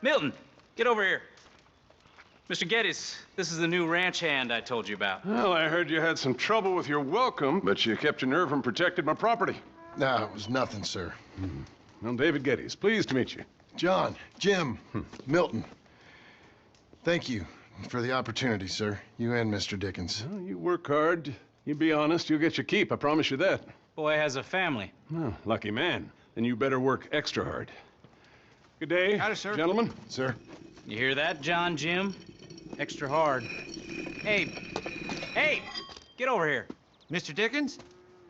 Milton, get over here. Mr. Geddes, this is the new ranch hand I told you about. Well, I heard you had some trouble with your welcome, but you kept your nerve and protected my property. No, it was nothing, sir. I'm David Geddes. Pleased to meet you. John, Jim, Milton. Thank you for the opportunity, sir. You and Mr. Dickens. Well, you work hard. You be honest, you'll get your keep. I promise you that. Boy has a family. Oh, lucky man. Then you better work extra hard. Good day, Got it, sir. gentlemen. Sir? You hear that, John, Jim? Extra hard. Hey, get over here. Mr. Dickens?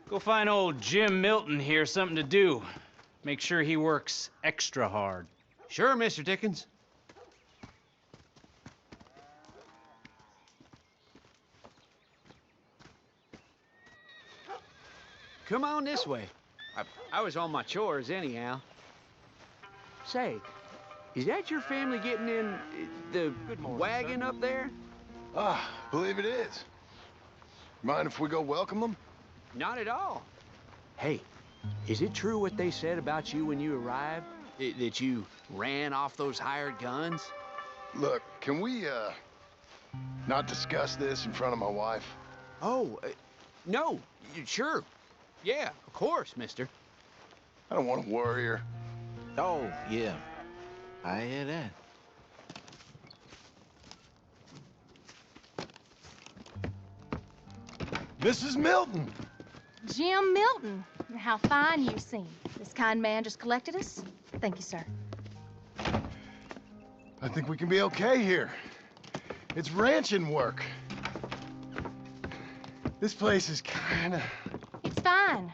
Go find old Jim Milton here something to do. Make sure he works extra hard. Sure, Mr. Dickens. Come on this way. I was on my chores anyhow. Say, is that your family getting in the wagon up there? Ah, believe it is. Mind if we go welcome them? Not at all. Hey, is it true what they said about you when you arrived? That you ran off those hired guns? Look, can we, not discuss this in front of my wife? Oh, no, sure. Yeah, of course, mister. I don't want to worry her. Oh, yeah. I hear that. Mrs. Milton! Jim Milton. How fine you seem. This kind man just collected us. Thank you, sir. I think we can be okay here. It's ranching work. This place is kinda... It's fine.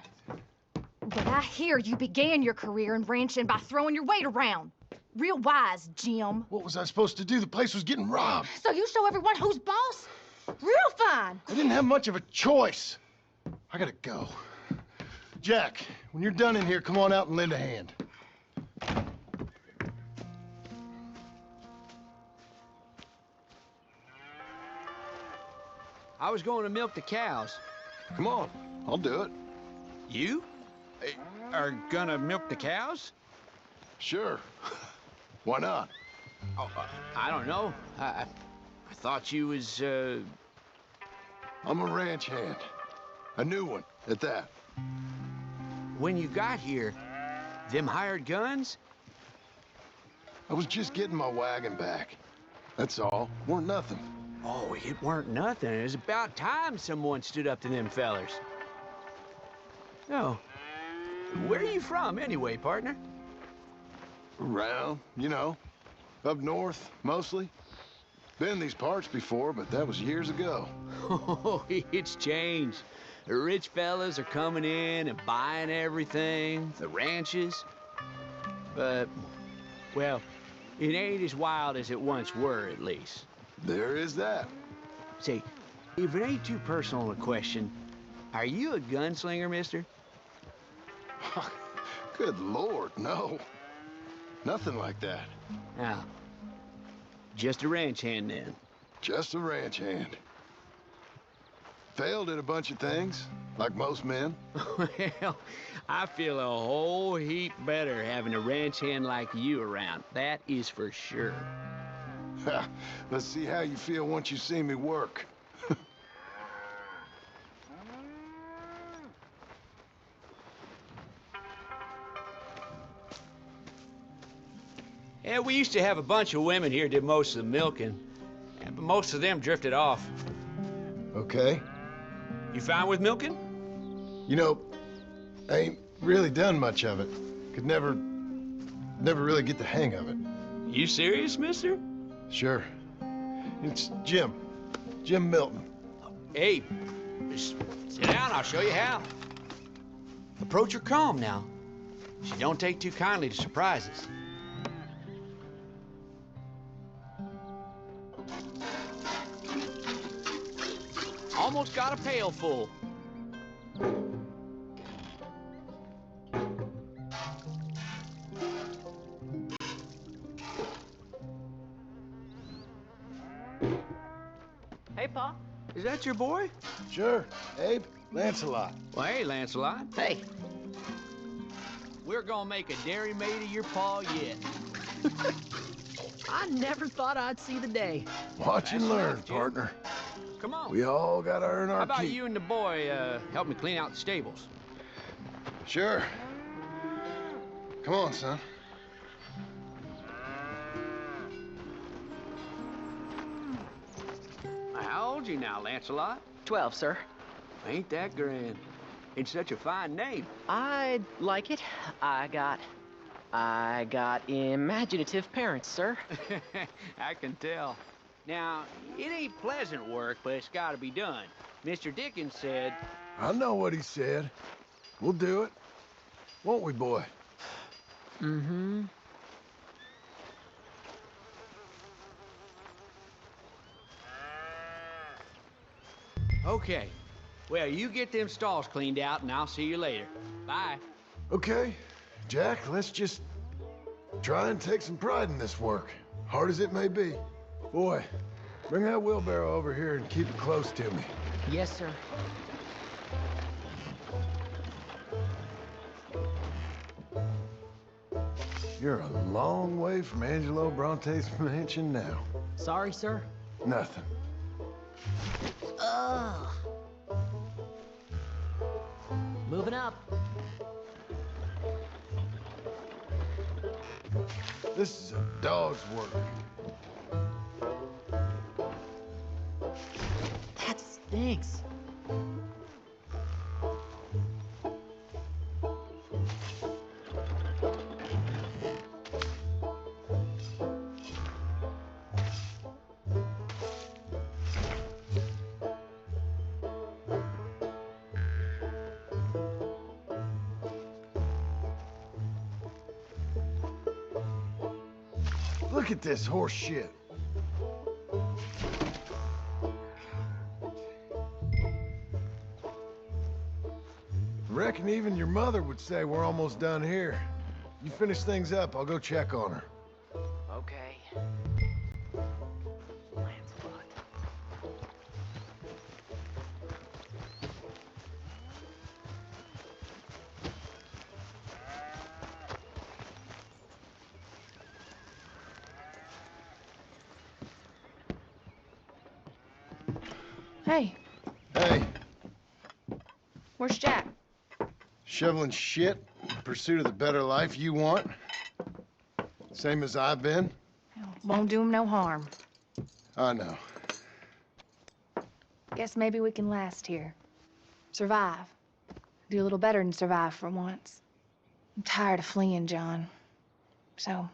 But I hear you began your career in ranching by throwing your weight around. Real wise, Jim. What was I supposed to do? The place was getting robbed. So you show everyone who's boss? Real fine. I didn't have much of a choice. I gotta go. Jack, when you're done in here, come on out and lend a hand. I was going to milk the cows. Come on, I'll do it. You? Are gonna milk the cows? Sure. Why not? Oh, I don't know. I thought you was, I'm a ranch hand. A new one, at that. When you got here, them hired guns? I was just getting my wagon back. That's all. Weren't nothing. Oh, it weren't nothing. It was about time someone stood up to them fellers. Oh, where are you from anyway, partner? Around, you know. Up north, mostly. Been in these parts before, but that was years ago. Oh, it's changed. The rich fellas are coming in and buying everything, the ranches. But, well, it ain't as wild as it once were, at least. There is that. Say, if it ain't too personal a question, are you a gunslinger, mister? Good Lord, no. Nothing like that. Now, just a ranch hand then. Just a ranch hand. Failed at a bunch of things, like most men. Well, I feel a whole heap better having a ranch hand like you around. That is for sure. Let's see how you feel once you see me work. Yeah, we used to have a bunch of women here did most of the milking, but most of them drifted off. Okay. You fine with milking? You know, I ain't really done much of it. Could never really get the hang of it. You serious, mister? Sure. It's Jim. Jim Milton. Hey, just sit down, I'll show you how. Approach her calm now. She don't take too kindly to surprises. Almost got a pail full. Hey, Pa. Is that your boy? Sure. Abe, Lancelot. Well, hey, Lancelot. Hey, we're gonna make a dairy maid of your paw yet. I never thought I'd see the day. Watch and That's learn, enough, Jim. partner. Come on. We all gotta earn our How about keep. you and the boy help me clean out the stables? Sure. Come on, son. How old you now, Lancelot? 12, sir. Ain't that grand? It's such a fine name. I like it. I got imaginative parents, sir. I can tell. Now, it ain't pleasant work, but it's gotta be done. Mr. Dickens said, I know what he said. We'll do it. Won't we, boy? Mm-hmm. okay. Well, you get them stalls cleaned out, and I'll see you later. Bye. Okay, Jack, let's just try and take some pride in this work, hard as it may be. Boy, bring that wheelbarrow over here and keep it close to me. Yes, sir. You're a long way from Angelo Bronte's mansion now. Sorry, sir. Nothing. Ugh. Moving up. This is a dog's work. That stinks. Look at this horse shit. Reckon even your mother would say we're almost done here. You finish things up, I'll go check on her. Okay. Lancelot. Hey, Hey, where's Jack? shoveling shit in pursuit of the better life you want? Same as I've been? Won't do him no harm. I know. Guess maybe we can last here. Survive. Do a little better than survive for once. I'm tired of fleeing, John. So,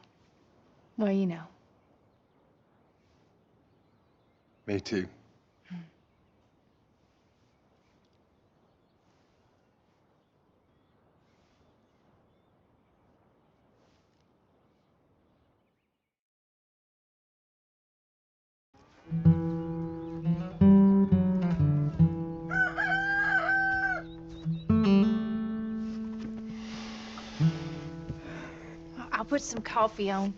well, you know. Me too. I'll put some coffee on.